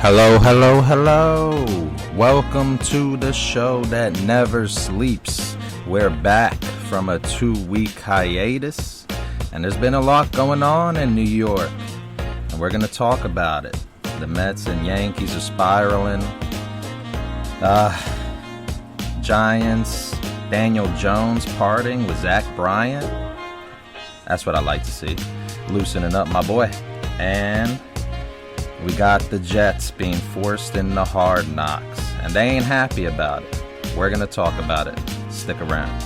Hello, hello, hello. Welcome to the show that never sleeps. We're back from a 2-week hiatus, and there's been a lot going on in New York, and we're going to talk about it. The Mets and Yankees are spiraling. Giants, Daniel Jones parting with Zach Bryan. That's what I like to see. Loosening up, my boy. And we got the Jets being forced into hard knocks, and they ain't happy about it. We're going to talk about it. Stick around.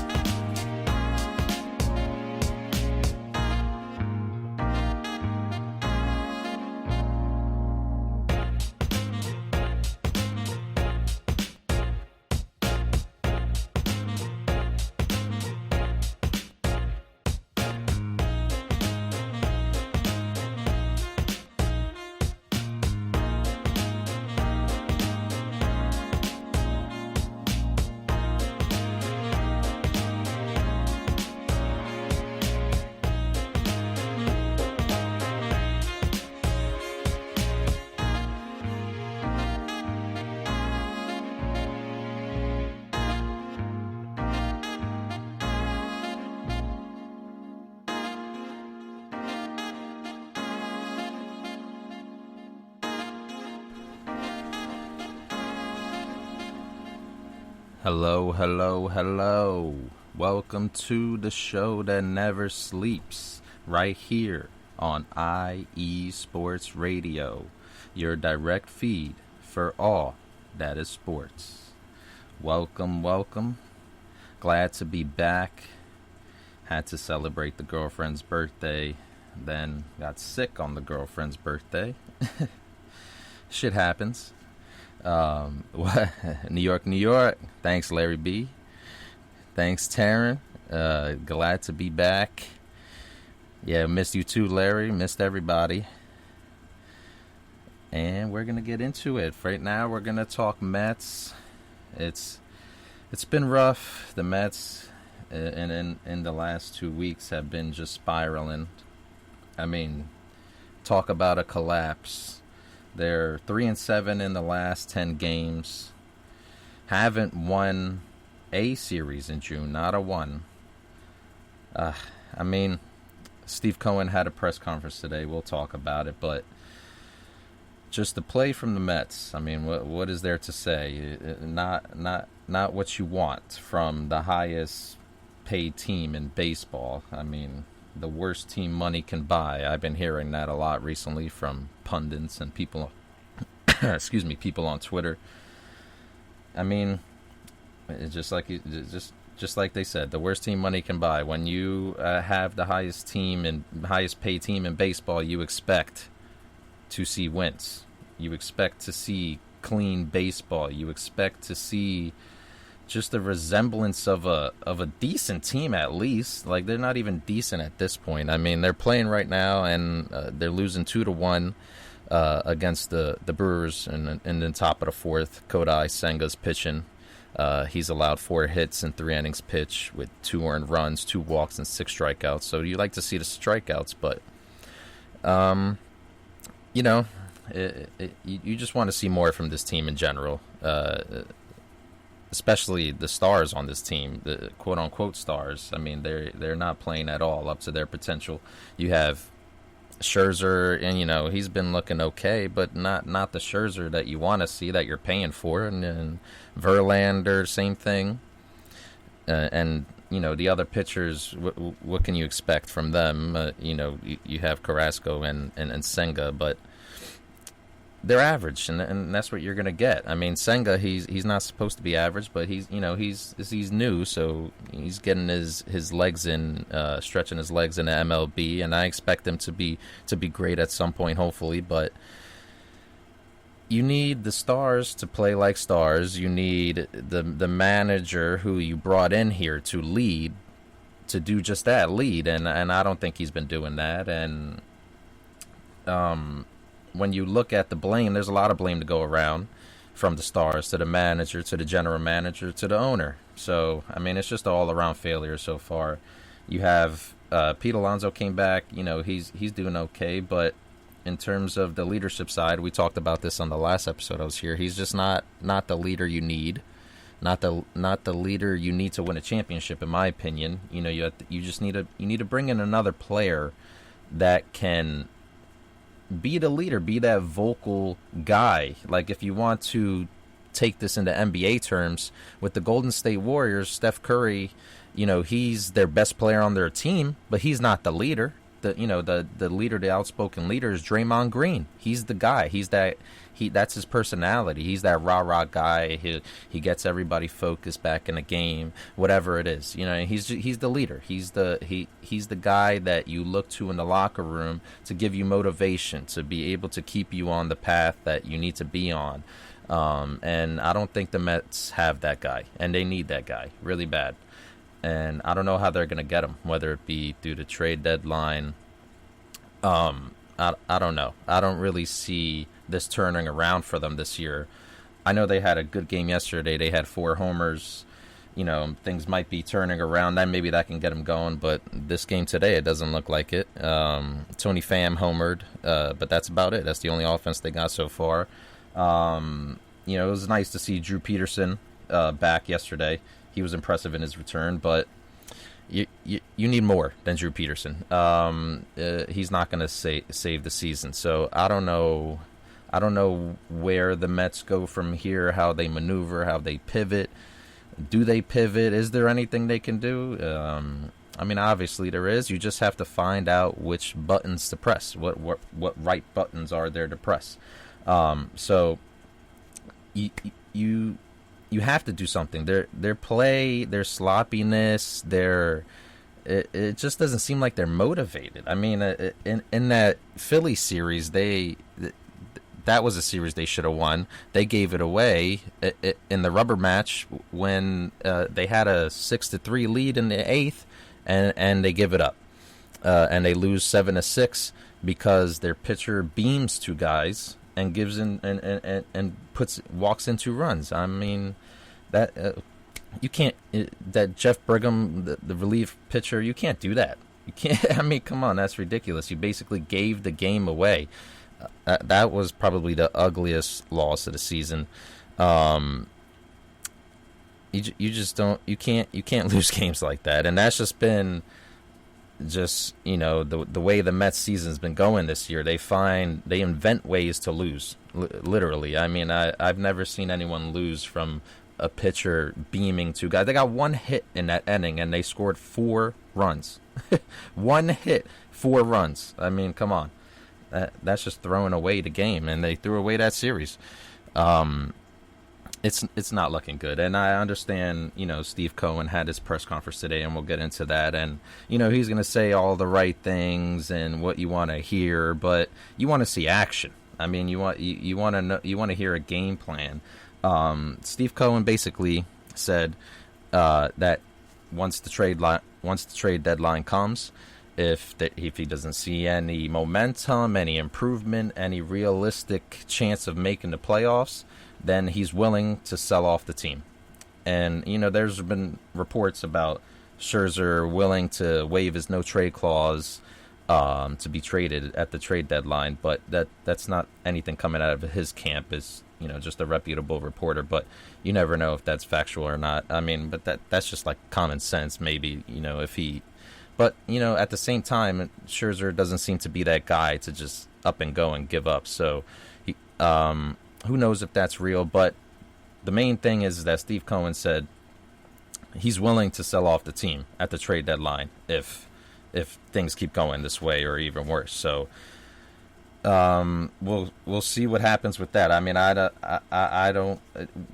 Hello, hello, hello. Welcome to the show that never sleeps, right here on IE Sports Radio, your direct feed for all that is sports. Welcome, welcome. Glad to be back. Had to celebrate the girlfriend's birthday, then got sick on the girlfriend's birthday. Shit happens. New York, New York. Thanks, Larry B. Thanks, Taryn. Glad to be back. Yeah, missed you too, Larry. Missed everybody. And we're gonna get into it. Right now, we're gonna talk Mets. It's been rough. The Mets, in the last 2 weeks, have been just spiraling. I mean, talk about a collapse. They're 3-7 in the last 10 games. Haven't won a series in June, not a one. I mean, Steve Cohen had a press conference today. We'll talk about it, but just the play from the Mets. I mean, what is there to say? Not what you want from the highest paid team in baseball. I mean, the worst team money can buy. I've been hearing that a lot recently from pundits and people, people on Twitter. I mean, it's just like they said, the worst team money can buy. When you have the highest paid team in baseball, you expect to see wins. You expect to see clean baseball. You expect to see just a resemblance of a decent team, at least. Like, they're not even decent at this point. I mean, they're playing right now, and they're losing 2-1 against the Brewers in the top of the fourth. Kodai Senga's pitching. He's allowed 4 hits in 3 innings pitch with 2 earned runs, 2 walks, and 6 strikeouts. So you like to see the strikeouts, but you just want to see more from this team in general. Especially the stars on this team, the quote-unquote stars. I mean, they're not playing at all up to their potential. You have Scherzer, and, he's been looking okay, but not the Scherzer that you want to see, that you're paying for. And Verlander, same thing. And the other pitchers, what can you expect from them? You have Carrasco and Senga, but they're average, and that's what you're gonna get. I mean, Senga, he's not supposed to be average, but he's new, so he's getting his legs in, stretching his legs in the MLB, and I expect him to be great at some point, hopefully. But you need the stars to play like stars. You need the manager who you brought in here to lead, to do just that, lead, and I don't think he's been doing that. And when you look at the blame, there's a lot of blame to go around, from the stars to the manager to the general manager to the owner. So, I mean, it's just an all-around failure so far. You have Pete Alonso came back. He's doing okay, but in terms of the leadership side, we talked about this on the last episode I was here. He's just not the leader you need, not the leader you need to win a championship, in my opinion. You know, you just need to bring in another player that can be the leader, be that vocal guy. Like, if you want to take this into NBA terms, with the Golden State Warriors, Steph Curry, you know, he's their best player on their team, but he's not the leader. The leader, the outspoken leader, is Draymond Green. He's the guy. That's his personality. He's that rah-rah guy. He gets everybody focused back in the game, whatever it is. You know, he's the leader. He's the guy that you look to in the locker room to give you motivation, to be able to keep you on the path that you need to be on. And I don't think the Mets have that guy, and they need that guy really bad. And I don't know how they're going to get him, whether it be through the trade deadline. I don't know. I don't really see this turning around for them this year. I know they had a good game yesterday. They had 4 homers. You know, things might be turning around. Then maybe that can get them going. But this game today, it doesn't look like it. Tony Pham homered, but that's about it. That's the only offense they got so far. You know, it was nice to see Drew Peterson back yesterday. He was impressive in his return, but you need more than Drew Peterson. He's not going to save the season. So I don't know where the Mets go from here, how they maneuver, how they pivot. Do they pivot? Is there anything they can do? I mean, obviously there is. You just have to find out which buttons to press. What right buttons are there to press? So you have to do something. Their play, their sloppiness, it just doesn't seem like they're motivated. I mean, in that Philly series, that was a series they should have won. They gave it away in the rubber match when they had a 6-3 lead in the 8th, and they give it up, and they lose 7-6 because their pitcher beams 2 guys and gives in and walks in 2 runs. I mean, that you can't. That Jeff Brigham, the relief pitcher, you can't do that. You can't. I mean, come on, that's ridiculous. You basically gave the game away. That was probably the ugliest loss of the season. You just don't. You can't lose games like that, and that's just been. Just, you know, the way the Mets season's been going this year, they invent ways to lose, literally. I mean, I've never seen anyone lose from a pitcher beaming 2 guys. They got 1 hit in that inning, and they scored 4 runs. 1 hit, 4 runs. I mean, come on. That's just throwing away the game, and they threw away that series. It's not looking good, and I understand, you know, Steve Cohen had his press conference today, and we'll get into that, and, you know, he's going to say all the right things and what you want to hear, but you want to see action. I mean, you want to hear a game plan. Steve Cohen basically said that once the trade deadline comes, if he doesn't see any momentum, any improvement, any realistic chance of making the playoffs, then he's willing to sell off the team. And, you know, there's been reports about Scherzer willing to waive his no-trade clause to be traded at the trade deadline, but that's not anything coming out of his camp. Is, you know, just a reputable reporter, but you never know if that's factual or not. I mean, but that's just like common sense, maybe, you know, if he... But, you know, at the same time, Scherzer doesn't seem to be that guy to just up and go and give up. So, who knows if that's real, but the main thing is that Steve Cohen said he's willing to sell off the team at the trade deadline if things keep going this way or even worse. So we'll see what happens with that. I mean, I don't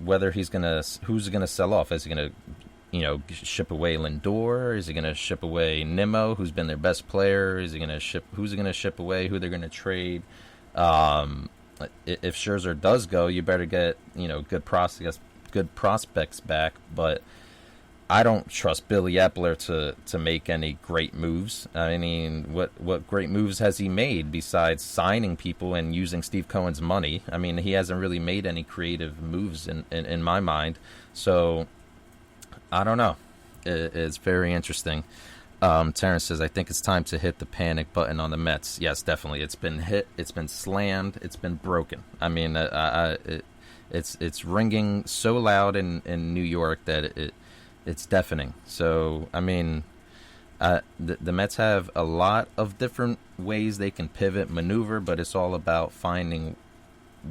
whether who's gonna sell off. Is he gonna, you know, ship away Lindor? Is he gonna ship away Nimmo, who's been their best player? Who's he gonna ship away? Who they're gonna trade? If Scherzer does go, you better get, you know, good prospects back. But I don't trust Billy Epler to make any great moves. I mean, what great moves has he made besides signing people and using Steve Cohen's money? I mean, he hasn't really made any creative moves in my mind. So I don't know. It's very interesting. Terrence says, I think it's time to hit the panic button on the Mets. Yes, definitely. It's been hit. It's been slammed. It's been broken. I mean, it's ringing so loud in New York that it's deafening. So, I mean, the Mets have a lot of different ways they can pivot, maneuver, but it's all about finding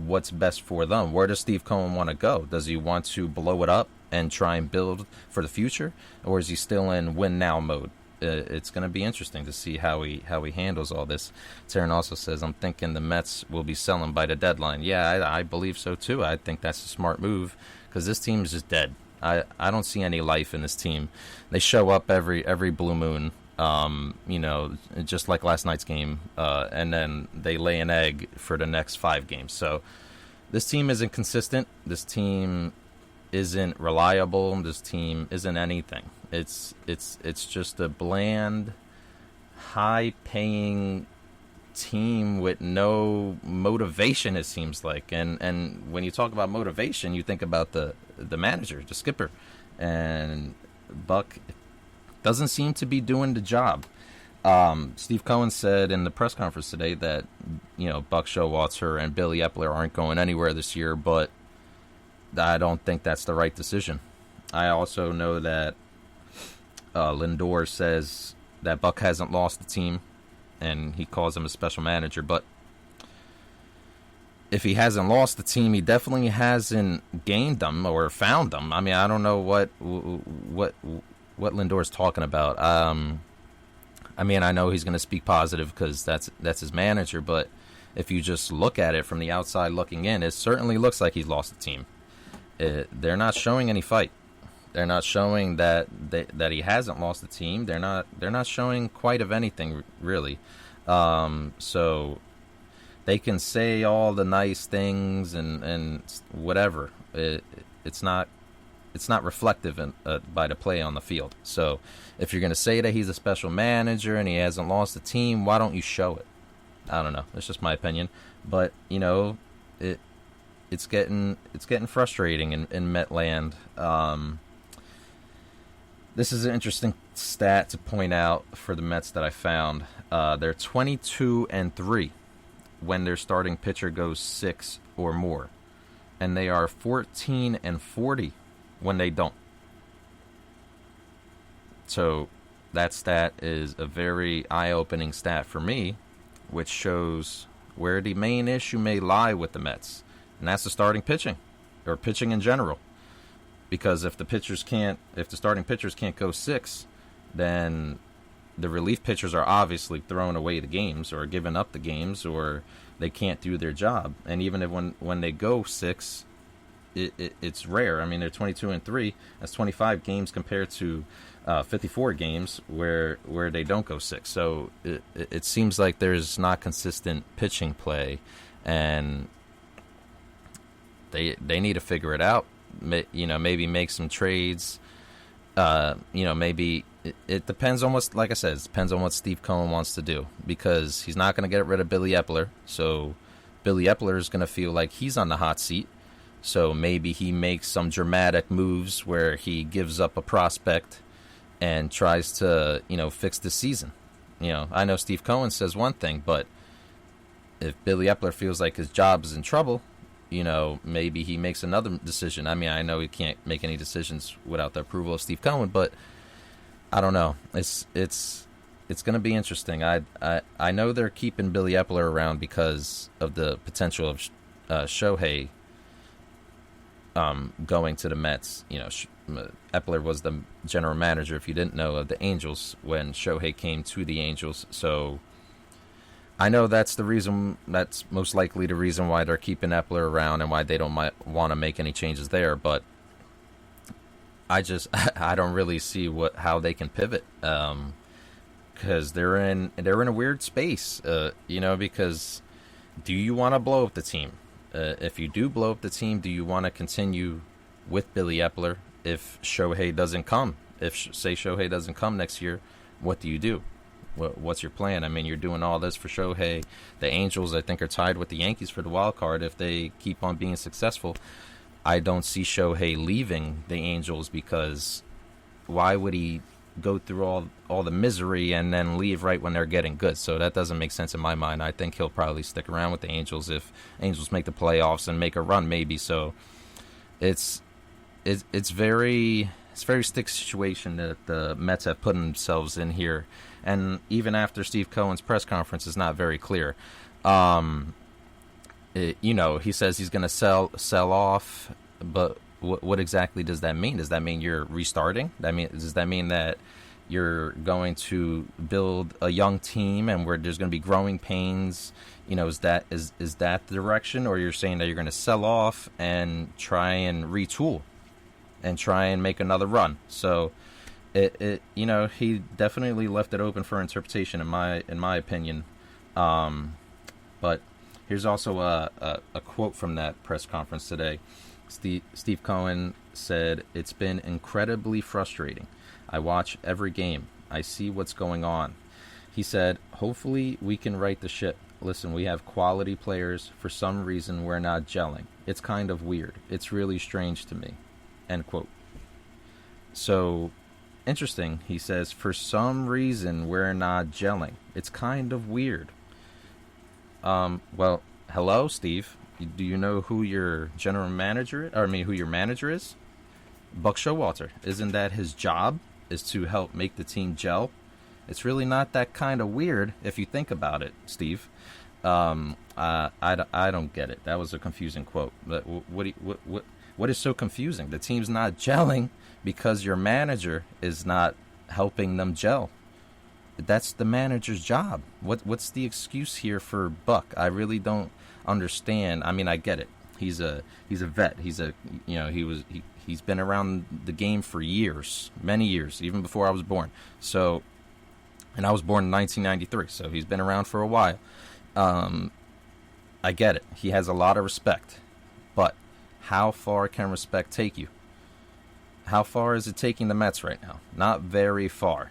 what's best for them. Where does Steve Cohen want to go? Does he want to blow it up and try and build for the future, or is he still in win now mode? It's going to be interesting to see how he handles all this. Taryn also says, I'm thinking the Mets will be selling by the deadline. Yeah, I believe so too. I think that's a smart move because this team is just dead. I don't see any life in this team. They show up every blue moon, just like last night's game, and then they lay an egg for the next 5 games. So this team isn't consistent. This team isn't reliable. This team isn't anything. It's just a bland, high-paying team with no motivation, it seems like. And when you talk about motivation, you think about the manager, the skipper. And Buck doesn't seem to be doing the job. Steve Cohen said in the press conference today that, Buck Showalter and Billy Epler aren't going anywhere this year, but I don't think that's the right decision. I also know that Lindor says that Buck hasn't lost the team, and he calls him a special manager. But if he hasn't lost the team, he definitely hasn't gained them or found them. I mean, I don't know what Lindor's talking about. I mean, I know he's going to speak positive because that's his manager. But if you just look at it from the outside looking in, it certainly looks like he's lost the team. They're not showing any fight. They're not showing that he hasn't lost the team. They're not showing quite of anything really. So they can say all the nice things and whatever. It's not reflective by the play on the field. So if you're going to say that he's a special manager and he hasn't lost the team, why don't you show it? I don't know. It's just my opinion. But it's getting frustrating in Metland. This is an interesting stat to point out for the Mets that I found. They're 22-3 when their starting pitcher goes 6 or more, and they are 14-40 when they don't. So that stat is a very eye-opening stat for me, which shows where the main issue may lie with the Mets, and that's the starting pitching, or pitching in general. Because if the starting pitchers can't go 6, then the relief pitchers are obviously throwing away the games or giving up the games, or they can't do their job. And even if when they go 6, it's rare. I mean, they're 22-3. That's 25 games compared to 54 games where they don't go 6. So it seems like there's not consistent pitching play, and they need to figure it out. Maybe make some trades. Maybe it depends on like I said, it depends on what Steve Cohen wants to do, because he's not going to get rid of Billy Epler. So Billy Epler is going to feel like he's on the hot seat. So maybe he makes some dramatic moves where he gives up a prospect and tries to, fix the season. I know Steve Cohen says one thing, but if Billy Epler feels like his job is in trouble, maybe he makes another decision. I mean, I know he can't make any decisions without the approval of Steve Cohen, but I don't know. It's going to be interesting. I know they're keeping Billy Epler around because of the potential of Shohei going to the Mets. Epler was the general manager, if you didn't know, of the Angels when Shohei came to the Angels. So I know that's most likely the reason why they're keeping Epler around and why they don't want to make any changes there. But I don't really see how they can pivot, because they're in a weird space, because do you want to blow up the team? If you do blow up the team, do you want to continue with Billy Epler if Shohei doesn't come? Say Shohei doesn't come next year, what do you do? What's your plan? I mean, you're doing all this for Shohei. The Angels, I think, are tied with the Yankees for the wild card if they keep on being successful. I don't see Shohei leaving the Angels, because why would he go through all the misery and then leave right when they're getting good. So that doesn't make sense in my mind. I think he'll probably stick around with the Angels if Angels make the playoffs and make a run, maybe. So it's very sticky situation that the Mets have put themselves in here, and even after Steve Cohen's press conference is not very clear. He says he's going to sell off, but what exactly does that mean? Does that mean you're restarting? Does that mean that you're going to build a young team and where there's going to be growing pains? Is that the direction, or you're saying that you're going to sell off and try and retool and try and make another run? So he definitely left it open for interpretation in my opinion. But here's also a quote from that press conference today. Steve Cohen said, "It's been incredibly frustrating. I watch every game. I see what's going on." He said, "Hopefully we can right the ship. Listen, we have quality players. For some reason, we're not gelling. It's kind of weird. It's really strange to me." End quote. So, interesting. He says, for some reason, we're not gelling. It's kind of weird. Well, hello, Steve. Do you know who your general manager is? Who your manager is? Buck Showalter. Isn't that his job? Is to help make the team gel? It's really not that kind of weird if you think about it, Steve. I don't get it. That was a confusing quote. But what is so confusing? The team's not gelling because your manager is not helping them gel. That's the manager's job. What's the excuse here for Buck? I really don't understand. I get it. He's a vet. He's been around the game for years, many years, even before I was born. So, and I was born in 1993, so he's been around for a while. I get it. He has a lot of respect, but how far can respect take you? How far is it taking the Mets right now? Not very far.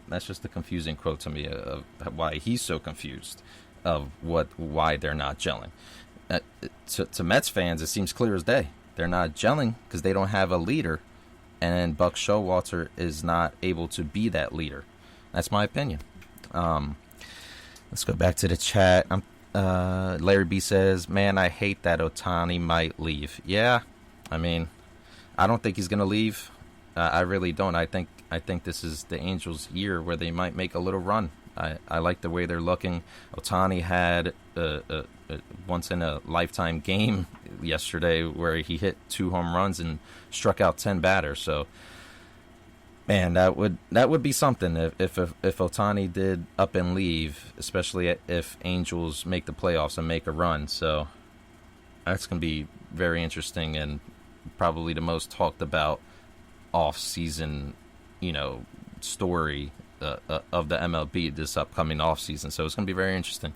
That's just a confusing quote to me of why he's so confused of why they're not gelling. To Mets fans, it seems clear as day. They're not gelling because they don't have a leader, and Buck Showalter is not able to be that leader. That's my opinion. Let's go back to the chat. Larry B says, "Man, I hate that Ohtani might leave." Yeah, I don't think he's going to leave. I really don't. I think this is the Angels' year where they might make a little run. I like the way they're looking. Ohtani had a once-in-a-lifetime game yesterday where he hit 2 home runs and struck out 10 batters. So, man, that would be something if Ohtani did up and leave, especially if Angels make the playoffs and make a run. So that's going to be very interesting and probably the most talked about off-season, story of the MLB this upcoming offseason. So it's going to be very interesting.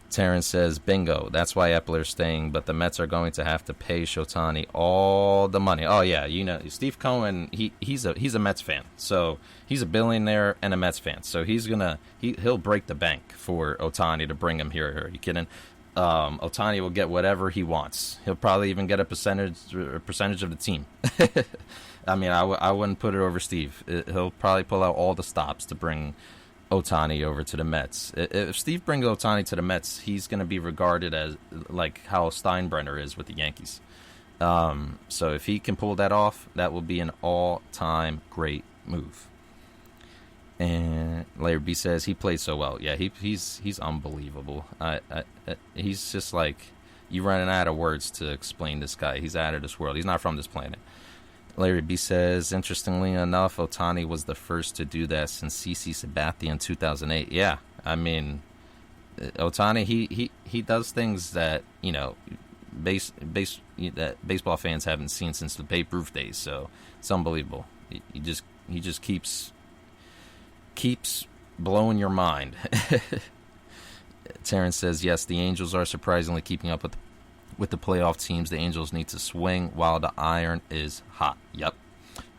Terrence says, "Bingo. That's why Epler's staying, but the Mets are going to have to pay Shotani all the money." Oh yeah, Steve Cohen. He's a Mets fan, so he's a billionaire and a Mets fan. So he'll break the bank for Ohtani to bring him here. Are you kidding? Ohtani will get whatever he wants. He'll probably even get a percentage of the team. I wouldn't put it over Steve. He'll probably pull out all the stops to bring Ohtani over to the Mets. If Steve brings Ohtani to the Mets, he's going to be regarded as like how Steinbrenner is with the Yankees. So if he can pull that off, that will be an all-time great move. And Larry B says he played so well. Yeah, he's unbelievable. He's just like, you're running out of words to explain this guy. He's out of this world. He's not from this planet. Larry B says, interestingly enough, Ohtani was the first to do that since CC Sabathia in 2008. Yeah, Ohtani, he does things that that baseball fans haven't seen since the Babe Ruth days. So it's unbelievable. He just keeps blowing your mind. Terrence says, yes, the Angels are surprisingly keeping up with the playoff teams. The Angels need to swing while the iron is hot. Yep,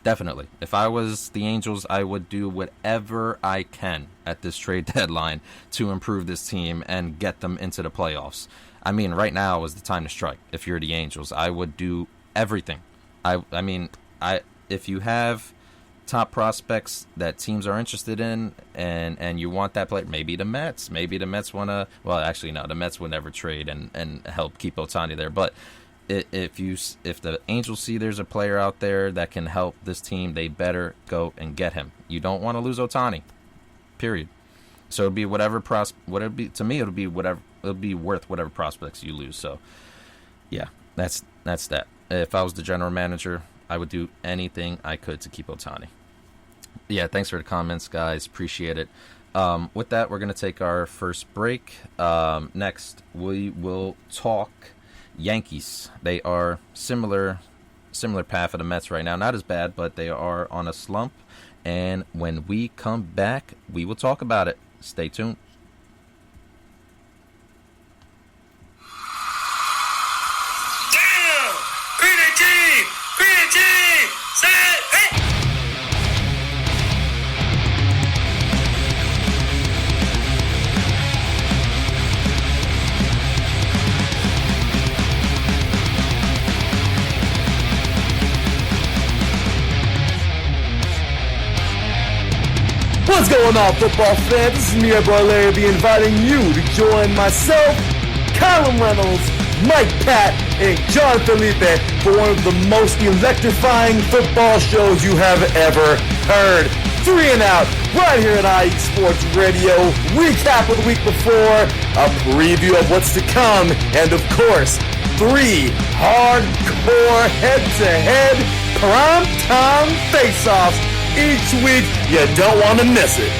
definitely. If I was the Angels, I would do whatever I can at this trade deadline to improve this team and get them into the playoffs. Right now is the time to strike. If you're the Angels, I would do everything. If you have top prospects that teams are interested in, and you want that player. Maybe the Mets. Maybe the Mets want to. Well, actually, no. The Mets would never trade and help keep Ohtani there. But if the Angels see there's a player out there that can help this team, they better go and get him. You don't want to lose Ohtani. Period. So it'd be to me it'll be whatever. It'll be worth whatever prospects you lose. So yeah, that's that. If I was the general manager, I would do anything I could to keep Ohtani. Yeah, thanks for the comments, guys. Appreciate it. With that, we're going to take our first break. Next, we will talk Yankees. They are similar path of the Mets right now. Not as bad, but they are on a slump. And when we come back, we will talk about it. Stay tuned. What's going on, football fans? This is me, your boy Larry B, inviting you to join myself, Colin Reynolds, Mike Pat, and John Felipe for one of the most electrifying football shows you have ever heard. 3 and Out, right here at IE Sports Radio. Recap of the week before, a preview of what's to come, and of course, 3 hardcore head-to-head prime-time face-offs each week. You don't want to miss it.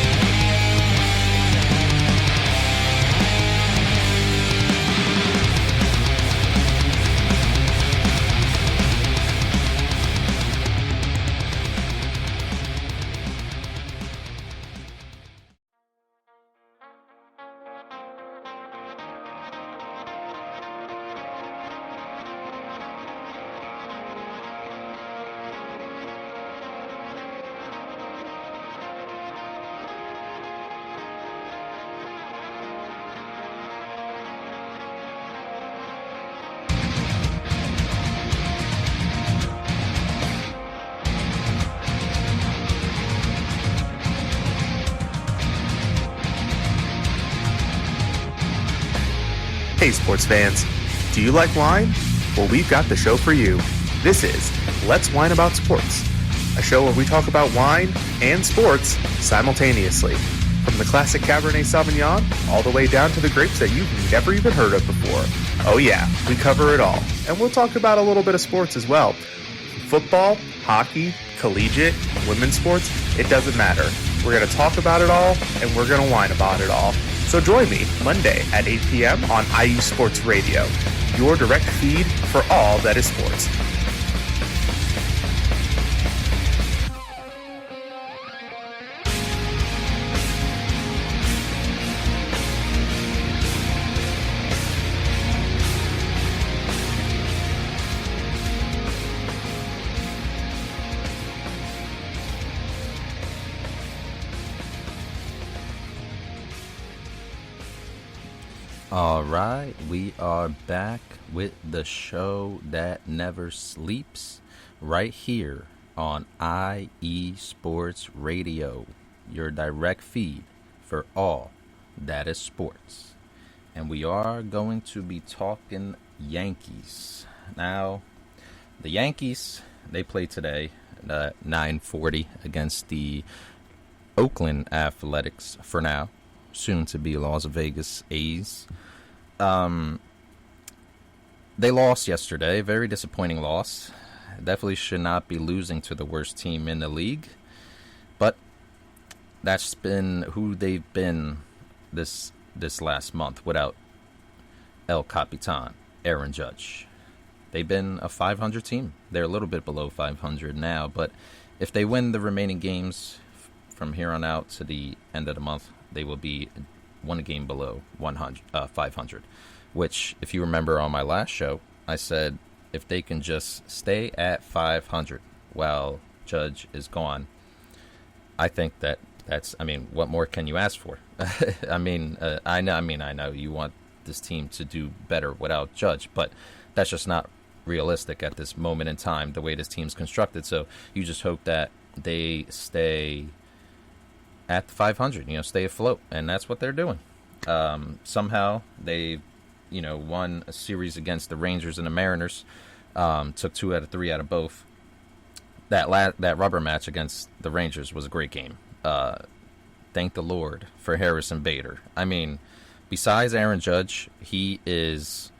Hey sports fans, do you like wine? Well, we've got the show for you. This is Let's Wine About Sports, a show where we talk about wine and sports simultaneously. From the classic Cabernet Sauvignon all the way down to the grapes that you've never even heard of before. Oh yeah, we cover it all. And we'll talk about a little bit of sports as well. Football, hockey, collegiate, women's sports, it doesn't matter. We're going to talk about it all, and we're going to whine about it all. So join me Monday at 8 p.m. on IU Sports Radio, your direct feed for all that is sports. All right, we are back with the show that never sleeps right here on IE Sports Radio, your direct feed for all that is sports. And we are going to be talking Yankees. Now, the Yankees, they play today at 9:40 against the Oakland Athletics for now, soon to be Las Vegas A's. They lost yesterday. Very disappointing loss. Definitely should not be losing to the worst team in the league. But that's been who they've been this last month without El Capitan, Aaron Judge. They've been a 500 team. They're a little bit below 500 now, but if they win the remaining games from here on out to the end of the month, they will be one game below 500, which, if you remember on my last show, I said if they can just stay at 500 while Judge is gone, I think that's, what more can you ask for? I know you want this team to do better without Judge, but that's just not realistic at this moment in time, the way this team's constructed. So you just hope that they stay at the 500, stay afloat, and that's what they're doing. Somehow they, won a series against the Rangers and the Mariners, took 2 out of 3 out of both. That rubber match against the Rangers was a great game. Thank the Lord for Harrison Bader. I mean, besides Aaron Judge, he is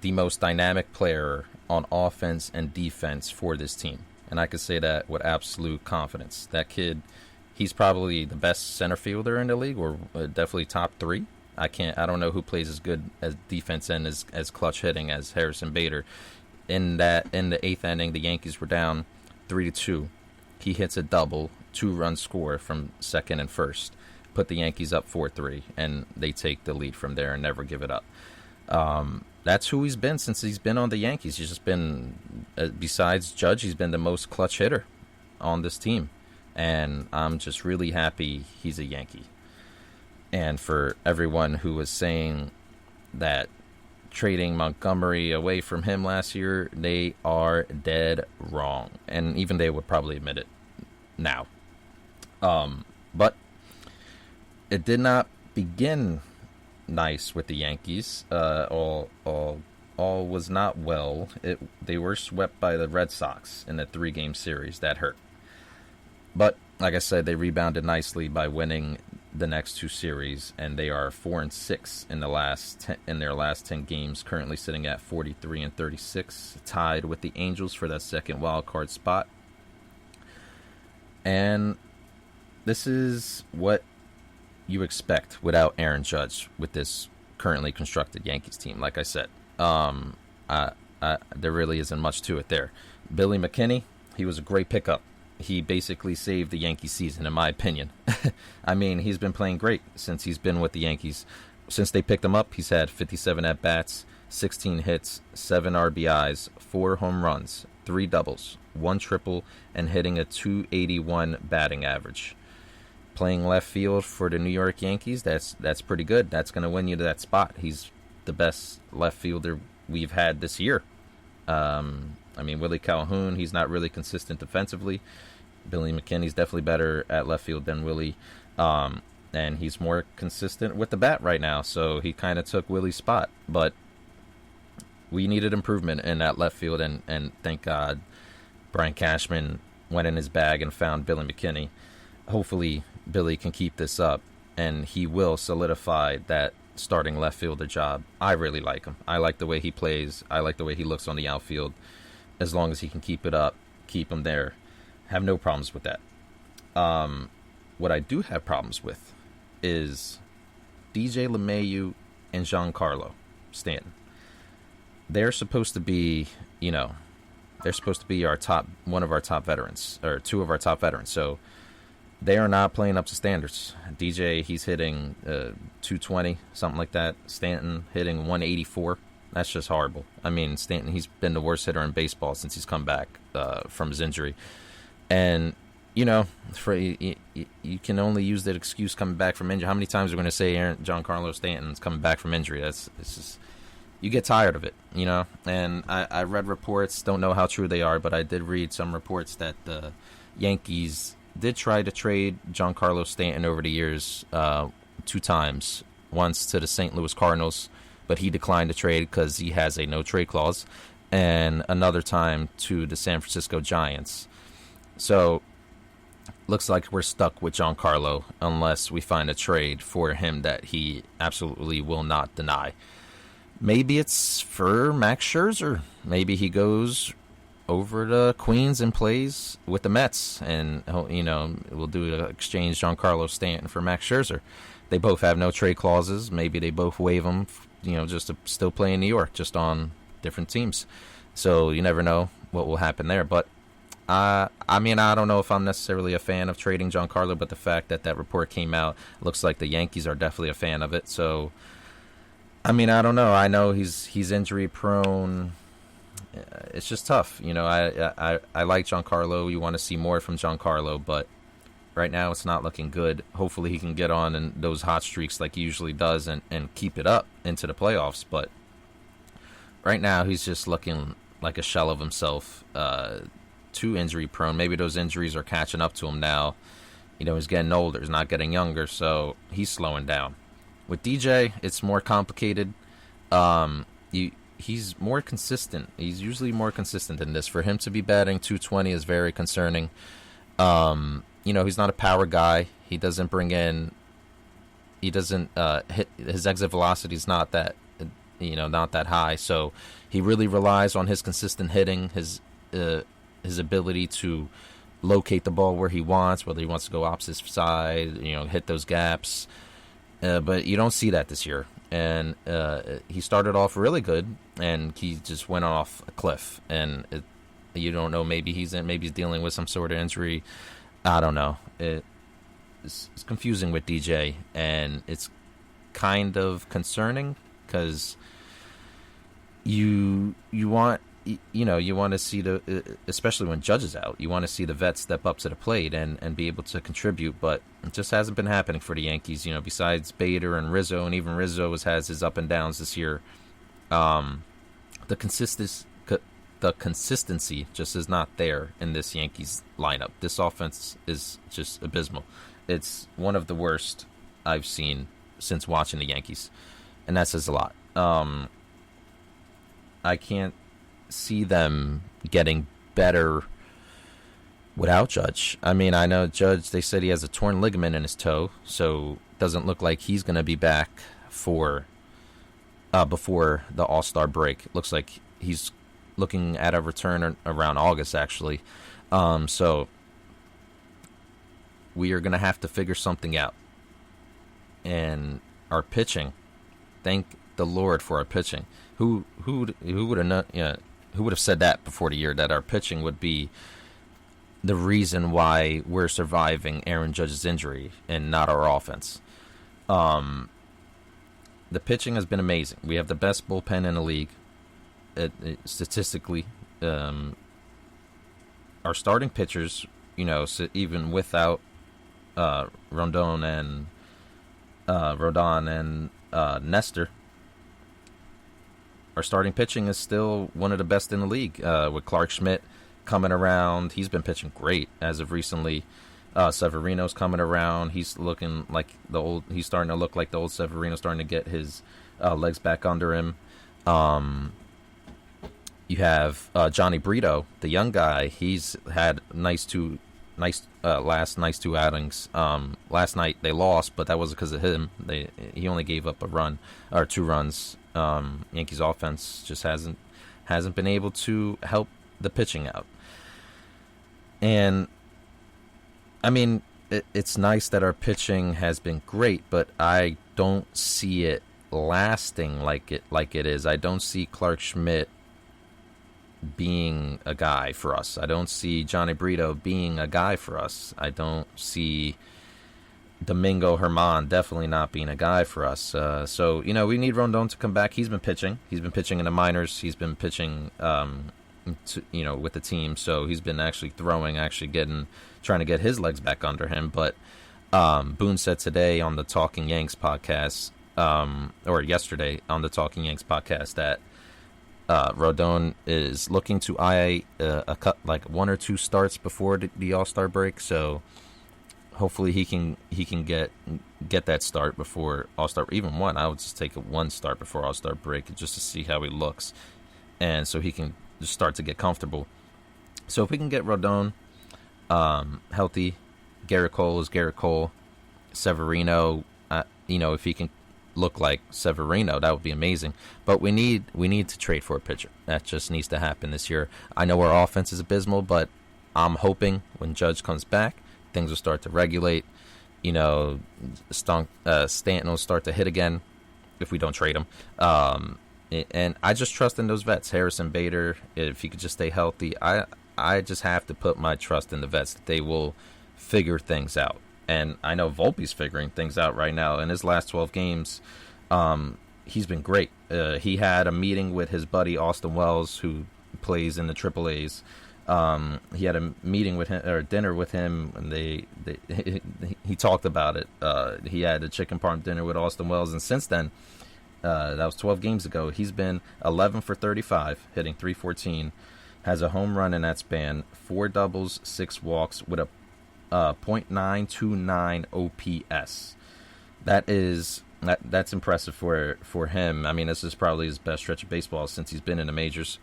the most dynamic player on offense and defense for this team. And I could say that with absolute confidence. That kid, he's probably the best center fielder in the league, or definitely top 3. I don't know who plays as good as defense and as clutch hitting as Harrison Bader. In the 8th inning, the Yankees were down 3-2. He hits a double, 2-run score from second and first, put the Yankees up 4-3, and they take the lead from there and never give it up. That's who he's been since he's been on the Yankees. He's just been, besides Judge, he's been the most clutch hitter on this team. And I'm just really happy he's a Yankee. And for everyone who was saying that trading Montgomery away from him last year, they are dead wrong. And even they would probably admit it now. But it did not begin nice with the Yankees. All was not well. They were swept by the Red Sox in a 3-game series. That hurt. But like I said, they rebounded nicely by winning the next 2 series, and they are 4-6 in their last 10 games, currently sitting at 43-36, tied with the Angels for that second wild card spot. And this is what you expect without Aaron Judge with this currently constructed Yankees team. Like I said, there really isn't much to it there. Billy McKinney, he was a great pickup. He basically saved the Yankee season, in my opinion. I mean, he's been playing great since he's been with the Yankees. Since they picked him up, he's had 57 at-bats, 16 hits, 7 RBIs, 4 home runs, 3 doubles, 1 triple, and hitting a .281 batting average. Playing left field for the New York Yankees, that's pretty good. That's going to win you to that spot. He's the best left fielder we've had this year. I mean, Willie Calhoun, he's not really consistent defensively. Billy McKinney's definitely better at left field than Willie. And he's more consistent with the bat right now, so he kind of took Willie's spot. But we needed improvement in that left field, and thank God Brian Cashman went in his bag and found Billy McKinney. Hopefully Billy can keep this up, and he will solidify that starting left fielder job. I really like him. I like the way he plays. I like the way he looks on the outfield. As long as he can keep it up, keep him there, have no problems with that. What I do have problems with is DJ LeMahieu and Giancarlo Stanton. They're supposed to be, they're supposed to be one of our top veterans, or 2 of our top veterans. So they are not playing up to standards. DJ, he's hitting 220, something like that. Stanton hitting 184. That's just horrible. I mean, Stanton, he's been the worst hitter in baseball since he's come back from his injury. And, you can only use that excuse coming back from injury. How many times are we going to say Giancarlo Stanton's coming back from injury? It's just, you get tired of it, And I read reports, don't know how true they are, but I did read some reports that the Yankees did try to trade Giancarlo Stanton over the years 2 times. Once to the St. Louis Cardinals, but he declined to trade because he has a no-trade clause, and another time to the San Francisco Giants. So, looks like we're stuck with Giancarlo unless we find a trade for him that he absolutely will not deny. Maybe it's for Max Scherzer. Maybe he goes over to Queens and plays with the Mets, and we'll do an exchange Giancarlo Stanton for Max Scherzer. They both have no trade clauses. Maybe they both waive them, just to still play in New York, just on different teams. So you never know what will happen there. But, I don't know if I'm necessarily a fan of trading Giancarlo, but the fact that report came out, looks like the Yankees are definitely a fan of it. So, I don't know. I know he's injury prone. It's just tough. I like Giancarlo. You want to see more from Giancarlo, but right now it's not looking good. Hopefully he can get on in those hot streaks like he usually does and keep it up into the playoffs. But right now he's just looking like a shell of himself. too injury prone. Maybe those injuries are catching up to him now. He's getting older. He's not getting younger, so he's slowing down. With DJ, it's more complicated. He's more consistent. He's usually more consistent than this. For him to be batting 220 is very concerning. He's not a power guy. He doesn't hit, his exit velocity is not that, not that high. So he really relies on his consistent hitting, his ability to locate the ball where he wants, whether he wants to go opposite side, hit those gaps. But you don't see that this year. And he started off really good, and he just went off a cliff. And you don't know, maybe he's dealing with some sort of injury. I don't know. It's confusing with DJ, and it's kind of concerning because you want to see especially when Judge is out, you want to see the vets step up to the plate and be able to contribute, but it just hasn't been happening for the Yankees. Besides Bader and Rizzo, and even Rizzo has his up and downs this year. The consistency just is not there in this Yankees lineup. This offense is just abysmal. It's one of the worst I've seen since watching the Yankees, and that says a lot. I can't see them getting better without Judge. I mean, I know Judge, they said he has a torn ligament in his toe, so it doesn't look like he's going to be back for before the All-Star break. It looks like he's looking at a return around August, actually. So we are going to have to figure something out. And our pitching, thank the Lord for our pitching. Who would have said that before the year, that our pitching would be the reason why we're surviving Aaron Judge's injury and not our offense? The pitching has been amazing. We have the best bullpen in the league. Statistically, our starting pitchers, even without Rodon and Nestor, our starting pitching is still one of the best in the league. With Clark Schmidt coming around, he's been pitching great as of recently. Severino's coming around. He's looking like he's starting to look like the old Severino, starting to get his legs back under him. You have Johnny Brito, the young guy. He's had last nice two outings. Last night they lost, but that wasn't because of him. He only gave up a run or 2 runs. Yankees offense just hasn't been able to help the pitching out. And I mean, it's nice that our pitching has been great, but I don't see it lasting like it is. I don't see Clark Schmidt being a guy for us. I don't see Johnny Brito being a guy for us. I don't see Domingo Germán definitely not being a guy for us. So we need Rondon to come back. He's been pitching. He's been pitching in the minors. He's been pitching, with the team. So he's been actually throwing, trying to get his legs back under him. But Boone said today on the Talking Yanks podcast, or yesterday on the Talking Yanks podcast, that Rodon is looking to eye like 1 or 2 starts before the All-Star break. So hopefully he can get that start before All-Star, even 1. I would just take 1 start before All-Star break just to see how he looks, and so he can just start to get comfortable. So if we can get Rodon healthy, Garrett Cole is Garrett Cole, Severino, if he can look like Severino, that would be amazing. But we need to trade for a pitcher. That just needs to happen this year. I know our offense is abysmal, but I'm hoping when Judge comes back, things will start to regulate. Stanton will start to hit again if we don't trade him. And I just trust in those vets. Harrison Bader, if he could just stay healthy, I just have to put my trust in the vets that they will figure things out. And I know Volpe's figuring things out right now. In his last 12 games, he's been great. He had a meeting with his buddy Austin Wells, who plays in the AAAs. He had a meeting with him, or dinner with him, and he talked about it. He had a chicken parm dinner with Austin Wells, and since then, that was 12 games ago, he's been 11 for 35, hitting .314. has a home run in that span, 4 doubles, 6 walks with a .929 OPS. That's impressive for him. I mean, this is probably his best stretch of baseball since he's been in the majors.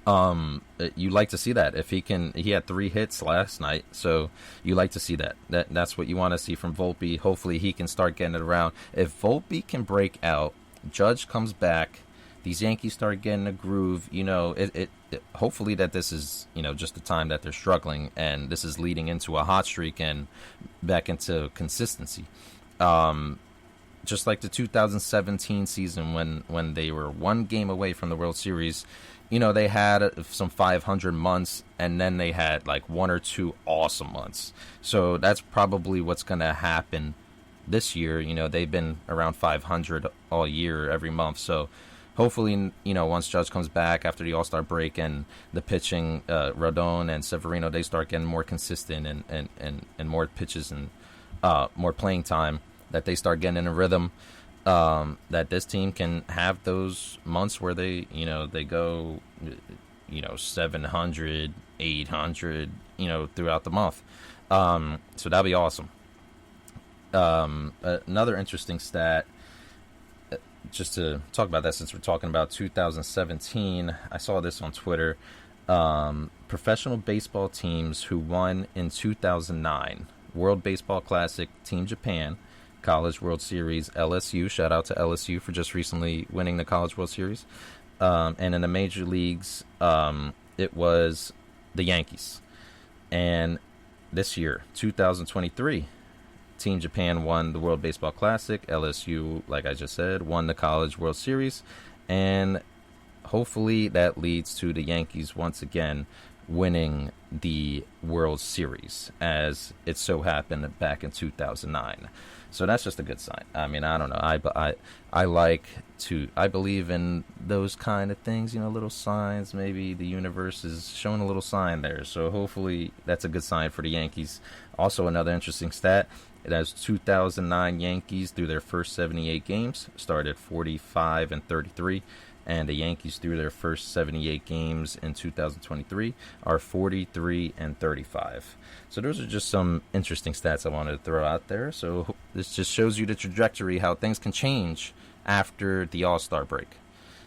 You like to see that. If he had 3 hits last night, so you like to see that. That's what you want to see from Volpe. Hopefully he can start getting it around. If Volpe can break out, Judge comes back, these Yankees start getting a groove, hopefully that this is, just the time that they're struggling, and this is leading into a hot streak and back into consistency. Just like the 2017 season when they were 1 game away from the World Series, they had some 500 months, and then they had like 1 or 2 awesome months. So that's probably what's going to happen this year. They've been around 500 all year, every month. So hopefully, once Judge comes back after the All-Star break and the pitching, Rodon and Severino, they start getting more consistent and more pitches and more playing time, that they start getting in a rhythm, that this team can have those months where they go, 700, 800, throughout the month. So that'd be awesome. Another interesting stat, just to talk about that since we're talking about 2017, I saw this on Twitter. Professional baseball teams who won in 2009, World Baseball Classic, Team Japan, College World Series, LSU, shout out to LSU for just recently winning the College World Series, and in the major leagues, it was the Yankees. And this year, 2023, Team Japan won the World Baseball Classic, LSU, like I just said, won the College World Series, and hopefully that leads to the Yankees once again winning the World Series, as it so happened back in 2009. So that's just a good sign. I mean, I don't know. I believe in those kind of things, little signs. Maybe the universe is showing a little sign there. So hopefully that's a good sign for the Yankees. Also, another interesting stat, it has 2009 Yankees through their first 78 games, started 45-33. And the Yankees through their first 78 games in 2023 are 43-35. So those are just some interesting stats I wanted to throw out there. So this just shows you the trajectory, how things can change after the All-Star break.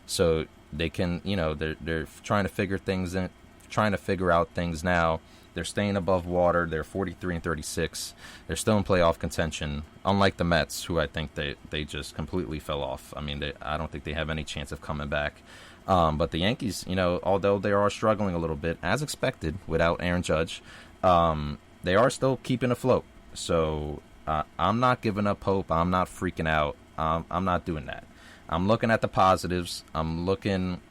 So they can, they're trying to figure out things now. They're staying above water. They're 43-36. They're still in playoff contention, unlike the Mets, who I think they just completely fell off. I mean, I don't think they have any chance of coming back. But the Yankees, although they are struggling a little bit, as expected, without Aaron Judge, they are still keeping afloat. So I'm not giving up hope. I'm not freaking out. I'm not doing that. I'm looking at the positives. I'm looking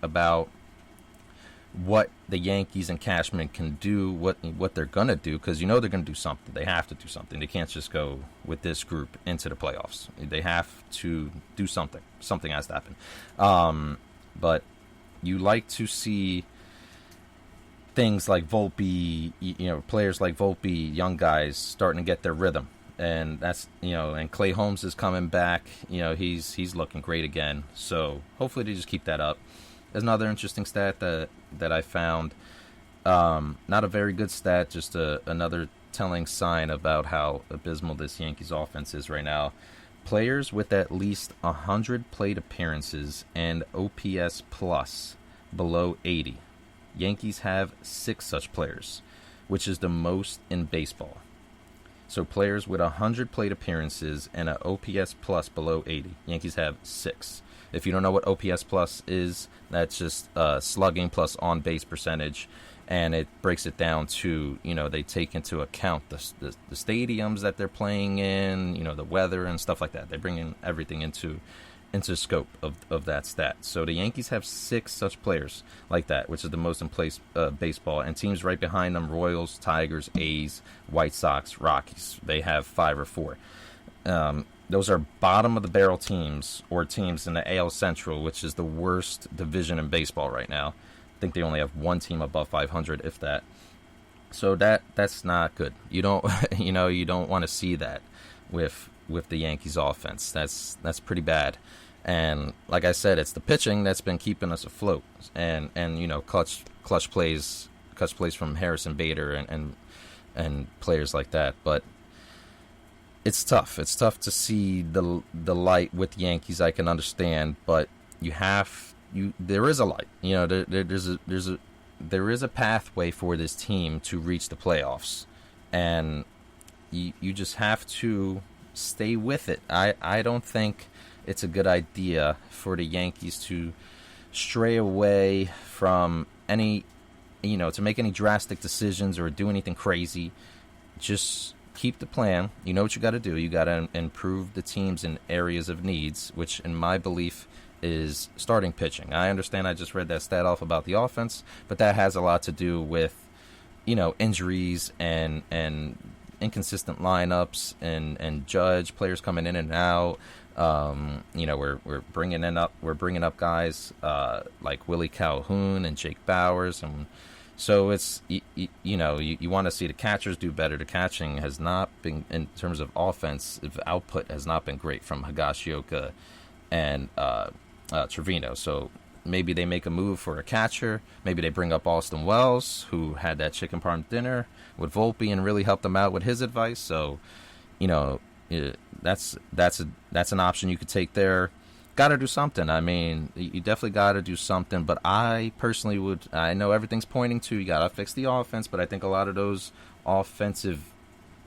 about what the Yankees and Cashman can do, what they're going to do, because they're going to do something. They have to do something. They can't just go with this group into the playoffs. They have to do something. Something has to happen. But you like to see things like Volpe, players like Volpe, young guys starting to get their rhythm. And that's, and Clay Holmes is coming back. He's looking great again. So hopefully they just keep that up. There's another interesting stat that I found. Not a very good stat, just another telling sign about how abysmal this Yankees offense is right now. Players with at least 100 plate appearances and OPS plus below 80. Yankees have 6 such players, which is the most in baseball. So players with 100 plate appearances and an OPS plus below 80. Yankees have 6. If you don't know what OPS plus is, that's just slugging plus on-base percentage, and it breaks it down to, they take into account the stadiums that they're playing in, the weather and stuff like that. They bring in everything into scope of that stat. So the Yankees have 6 such players like that, which is the most in place baseball, and teams right behind them, Royals, Tigers, A's, White Sox, Rockies, they have 5 or 4. Those are bottom-of-the-barrel teams, or teams in the AL Central, which is the worst division in baseball right now. I think they only have 1 team above 500, if that. So that's not good. You don't you don't want to see that with the Yankees offense. That's pretty bad. And like I said, it's the pitching that's been keeping us afloat. And clutch clutch plays from Harrison Bader and players like that. But it's tough. It's tough to see the light with the Yankees. I can understand, but there is a light. There is a pathway for this team to reach the playoffs, and you just have to stay with it. I don't think it's a good idea for the Yankees to stray away from any, to make any drastic decisions or do anything crazy. Just keep the plan. You know what you got to do. You got to improve the teams in areas of needs, which in my belief is starting pitching. I understand I just read that stat off about the offense, but that has a lot to do with, injuries and inconsistent lineups and Judge, players coming in and out. We're bringing up guys like Willie Calhoun and Jake Bowers, and so it's you want to see the catchers do better. The catching has not been, in terms of offensive output, has not been great from Higashioka and Trevino. So maybe they make a move for a catcher. Maybe they bring up Austin Wells, who had that chicken parm dinner with Volpe and really helped them out with his advice. So, that's an option you could take there. Got to do something. I mean, you definitely got to do something. But I personally I know everything's pointing to you got to fix the offense, but I think a lot of those offensive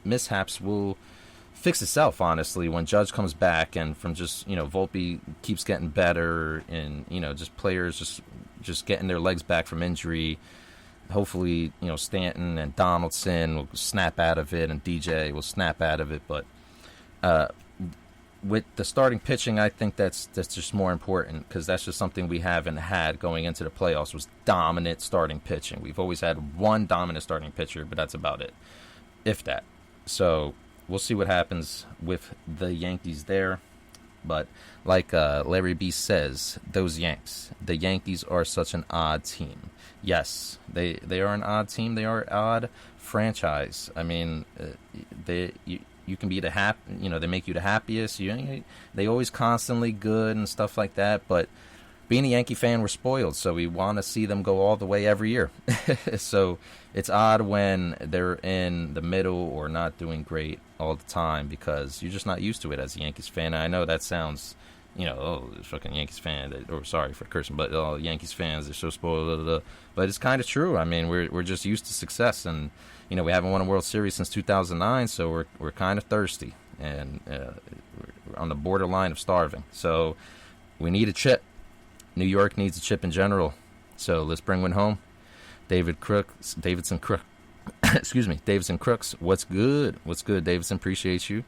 mishaps will fix itself, honestly, when Judge comes back and from just, Volpe keeps getting better and, just players just getting their legs back from injury. Hopefully, Stanton and Donaldson will snap out of it and DJ will snap out of it. But with the starting pitching, I think that's just more important, because that's just something we haven't had going into the playoffs, was dominant starting pitching. We've always had one dominant starting pitcher, but that's about it, if that. So we'll see what happens with the Yankees there. But like Larry B says, the Yankees are such an odd team. Yes, they are an odd team. They are an odd franchise. I mean, you can be they make you the happiest. They always constantly good and stuff like that. But being a Yankee fan, we're spoiled, so we want to see them go all the way every year. So it's odd when they're in the middle or not doing great all the time, because you're just not used to it as a Yankees fan. And I know that sounds, fucking Yankees fan, or sorry for cursing, but Yankees fans, they're so spoiled. Blah, blah, blah. But it's kind of true. I mean, we're just used to success, and we haven't won a World Series since 2009, so we're kind of thirsty, and we're on the borderline of starving. So we need a chip. New York needs a chip in general, so let's bring one home. Davidson Crooks. What's good? Davidson? Appreciate you.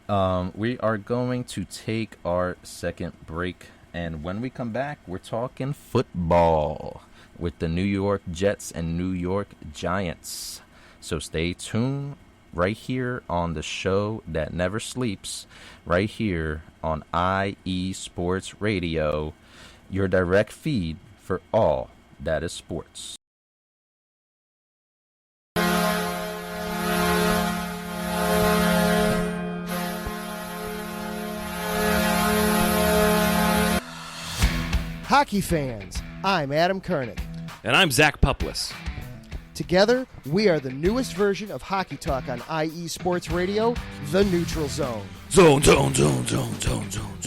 We are going to take our second break, and when we come back, we're talking football with the New York Jets and New York Giants. So stay tuned right here on the show that never sleeps, right here on IE Sports Radio, your direct feed for all that is sports. Hockey fans, I'm Adam Kernick. And I'm Zach Puplis. Together, we are the newest version of Hockey Talk on IE Sports Radio, The Neutral Zone. Zone.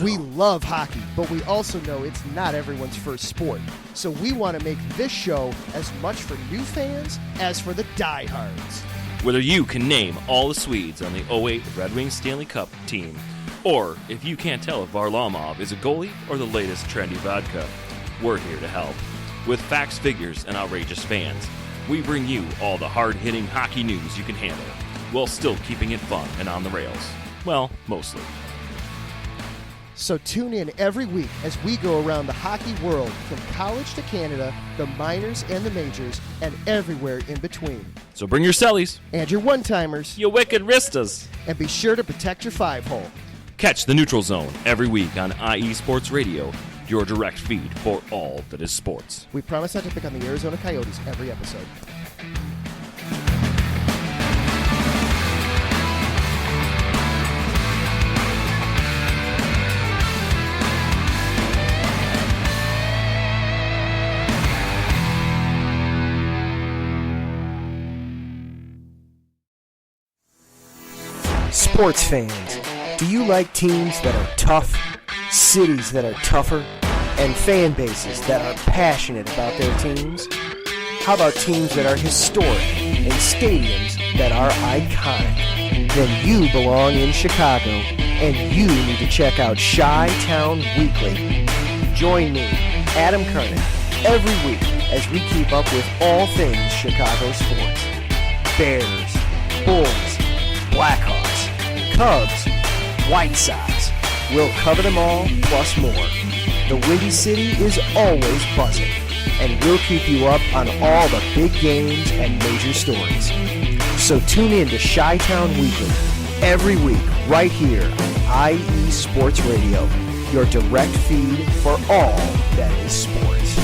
We love hockey, but we also know it's not everyone's first sport. So we want to make this show as much for new fans as for the diehards. Whether you can name all the Swedes on the 08 Red Wings Stanley Cup team, or if you can't tell if Varlamov is a goalie or the latest trendy vodka, we're here to help. With facts, figures, and outrageous fans, we bring you all the hard-hitting hockey news you can handle, while still keeping it fun and on the rails. Well, mostly. So tune in every week as we go around the hockey world, from college to Canada, the minors and the majors, and everywhere in between. So bring your cellies. And your one-timers. You wicked wristas. And be sure to protect your five-hole. Catch the Neutral Zone every week on IE Sports Radio, your direct feed for all that is sports. We promise not to pick on the Arizona Coyotes every episode. Sports fans, do you like teams that are tough, cities that are tougher, and fan bases that are passionate about their teams? How about teams that are historic and stadiums that are iconic? Then you belong in Chicago, and you need to check out Chi-Town Weekly. Join me, Adam Kernan, every week as we keep up with all things Chicago sports. Bears, Bulls, Blackhawks, Cubs, White Sox. We'll cover them all, plus more. The Windy City is always buzzing, and we'll keep you up on all the big games and major stories. So tune in to Chi-Town Weekly every week right here on IE Sports Radio, your direct feed for all that is sports.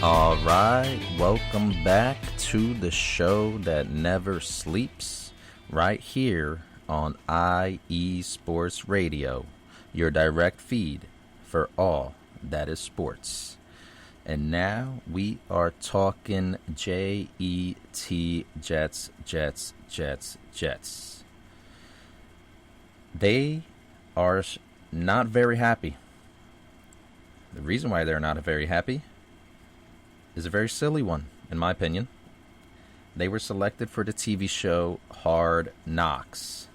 All right, welcome back to the show that never sleeps, right here on IE Sports Radio, your direct feed for all that is sports. And now we are talking Jet, Jets. They are not very happy. The reason why they're not very happy is a very silly one, in my opinion. They were selected for the TV show Hard Knocks.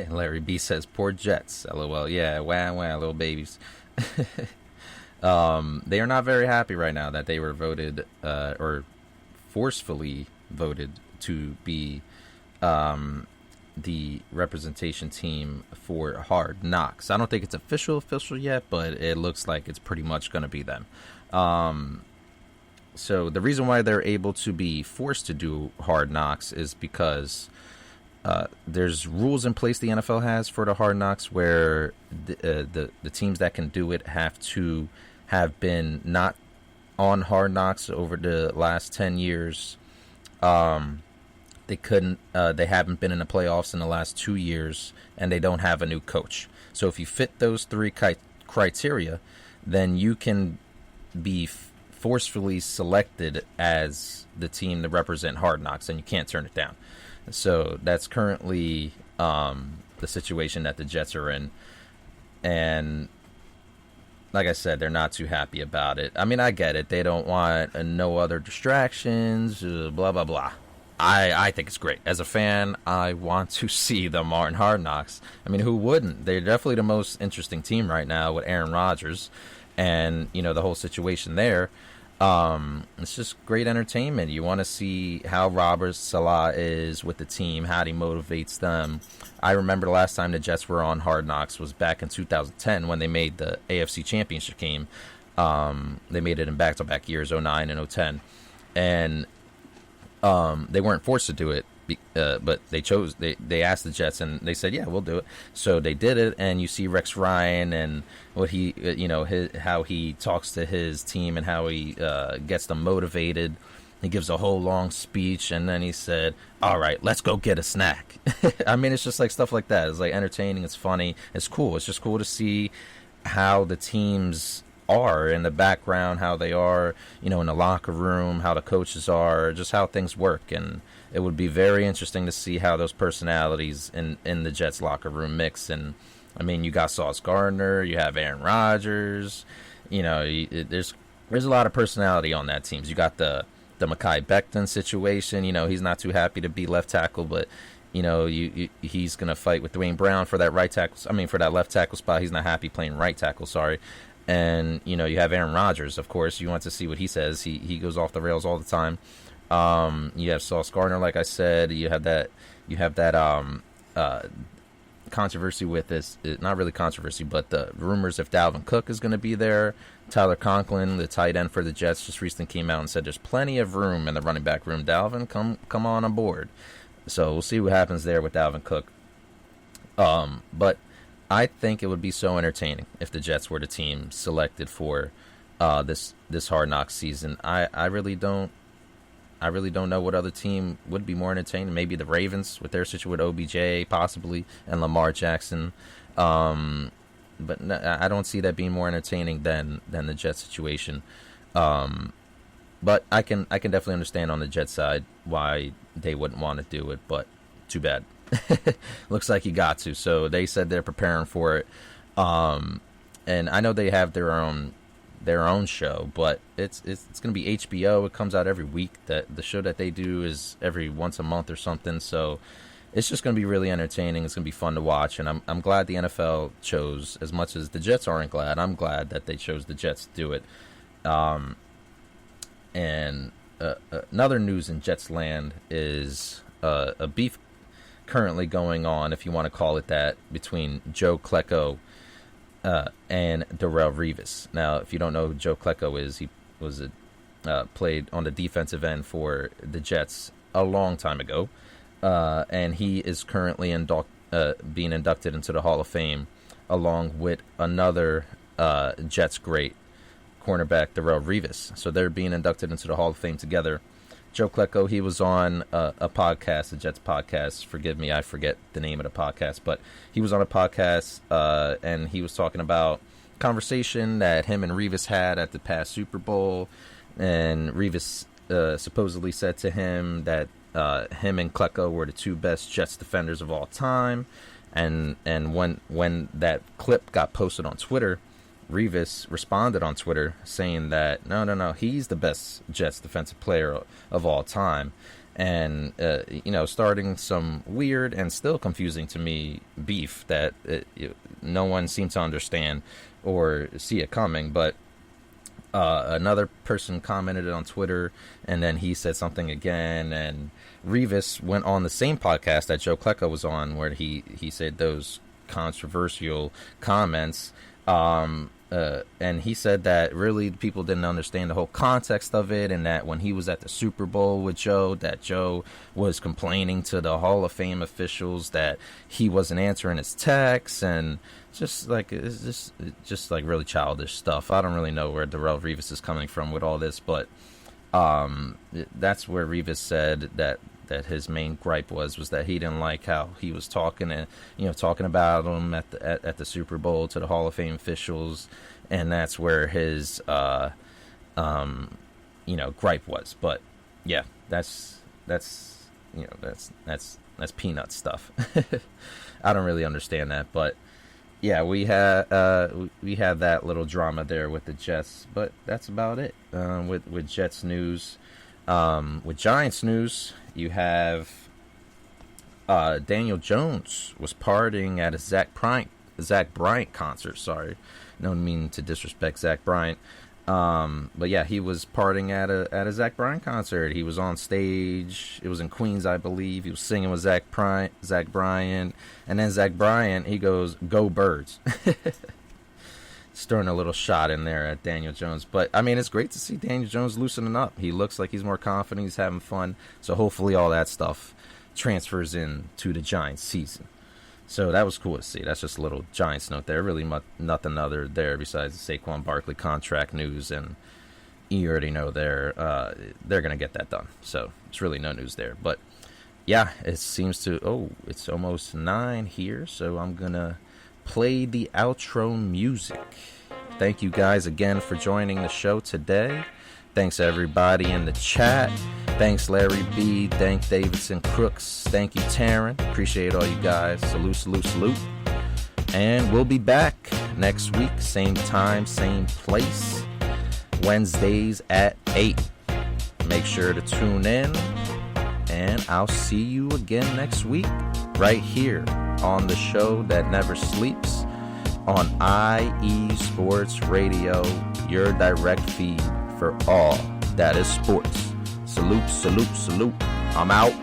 Larry B says, poor Jets. LOL. Yeah, wah, little babies. They are not very happy right now that they were voted, or forcefully voted to be the representation team for Hard Knocks. I don't think it's official yet, but it looks like it's pretty much going to be them. So the reason why they're able to be forced to do Hard Knocks is because there's rules in place the NFL has for the Hard Knocks where the teams that can do it have to have been not on Hard Knocks over the last 10 years. They haven't been in the playoffs in the last 2 years, and they don't have a new coach. So if you fit those three criteria, then you can be forcefully selected as the team to represent Hard Knocks, and you can't turn it down. So that's currently the situation that the Jets are in. And like I said, they're not too happy about it. I mean, I get it. They don't want no other distractions, blah, blah, blah. I think it's great. As a fan, I want to see them on Hard Knocks. I mean, who wouldn't? They're definitely the most interesting team right now with Aaron Rodgers and, you know, the whole situation there. It's just great entertainment. You want to see how Robert Saleh is with the team, how he motivates them. I remember the last time the Jets were on Hard Knocks was back in 2010 when they made the AFC Championship game. They made it in back-to-back years, 09 and 010. And they weren't forced to do it, but they asked the Jets, and they said, yeah, we'll do it. So they did it, and you see Rex Ryan and what he, how he talks to his team and how he gets them motivated. He gives a whole long speech, and then he said, all right, let's go get a snack. I mean, it's just like stuff like that. It's like entertaining. It's funny. It's cool. It's just cool to see how the teams are in the background, how they are, in the locker room, how the coaches are, just how things work. And it would be very interesting to see how those personalities in the Jets locker room mix. And I mean, you got Sauce Gardner, you have Aaron Rodgers, there's a lot of personality on that team. You got the Mekhi Becton situation. He's not too happy to be left tackle, but he's gonna fight with Dwayne Brown for that for that left tackle spot. He's not happy playing right tackle. Sorry. And, you have Aaron Rodgers, of course. You want to see what he says. He goes off the rails all the time. You have Sauce Gardner, like I said. You have that controversy with this. Not really controversy, but the rumors if Dalvin Cook is going to be there. Tyler Conklin, the tight end for the Jets, just recently came out and said there's plenty of room in the running back room. Dalvin, come on board. So we'll see what happens there with Dalvin Cook. But I think it would be so entertaining if the Jets were the team selected for this Hard Knocks season. I really don't know what other team would be more entertaining. Maybe the Ravens with their situation with OBJ possibly and Lamar Jackson. But no, I don't see that being more entertaining than the Jets situation. But I can definitely understand on the Jets side why they wouldn't want to do it. But too bad. Looks like you got to. So they said they're preparing for it. And I know they have their own show, but it's going to be HBO. It comes out every week. That the show that they do is every once a month or something. So it's just going to be really entertaining. It's going to be fun to watch, and I'm glad the NFL chose, as much as the Jets aren't glad. I'm glad that they chose the Jets to do it. And another news in Jets land is a beef currently going on, if you want to call it that, between Joe Klecko and Darrelle Revis. Now, if you don't know who Joe Klecko is, he was played on the defensive end for the Jets a long time ago, and he is currently being inducted into the Hall of Fame along with another Jets great, cornerback Darrelle Revis. So they're being inducted into the Hall of Fame together. Joe Klecko, he was on a podcast, a Jets podcast. Forgive me, I forget the name of the podcast, but he was on a podcast and he was talking about conversation that him and Revis had at the past Super Bowl. And Revis supposedly said to him that him and Klecko were the two best Jets defenders of all time. And when that clip got posted on Twitter, Revis responded on Twitter saying that no, he's the best Jets defensive player of all time, and starting some weird and still confusing to me beef that no one seemed to understand or see it coming. But another person commented on Twitter, and then he said something again, and Revis went on the same podcast that Joe Klecko was on, where he said those controversial comments. And he said that really people didn't understand the whole context of it, and that when he was at the Super Bowl with Joe, that Joe was complaining to the Hall of Fame officials that he wasn't answering his texts, and just like it's just like really childish stuff. I don't really know where Darrelle Revis is coming from with all this, but that's where Revis said that his main gripe was that he didn't like how he was talking about him at the Super Bowl to the Hall of Fame officials, and that's where his gripe was. But yeah, that's peanut stuff. I don't really understand that, but yeah, we had that little drama there with the Jets, but that's about it with Jets news. With Giants news, you have Daniel Jones was partying at a Zach Bryan concert. Sorry, no meaning to disrespect Zach Bryan. But yeah, he was partying at a Zach Bryan concert. He was on stage. It was in Queens, I believe. He was singing with Zach Bryan, and then Zach Bryan, he goes, "Go Birds." Just throwing a little shot in there at Daniel Jones. But, I mean, it's great to see Daniel Jones loosening up. He looks like he's more confident. He's having fun. So, hopefully, all that stuff transfers in to the Giants season. So, that was cool to see. That's just a little Giants note there. Really nothing other there besides the Saquon Barkley contract news. And you already know they're going to get that done. So, it's really no news there. But, yeah, it seems to... it's almost 9 here. So, I'm going to play the outro music. Thank you guys again for joining the show today. Thanks everybody in the chat. Thanks Larry B. Thank Davidson Crooks. Thank you Taryn. Appreciate all you guys. Salute. And we'll be back next week. Same time, same place. Wednesdays at 8. Make sure to tune in. And I'll see you again next week. Right here on the show that never sleeps on IE Sports Radio, your direct feed for all that is sports. Salute. I'm out.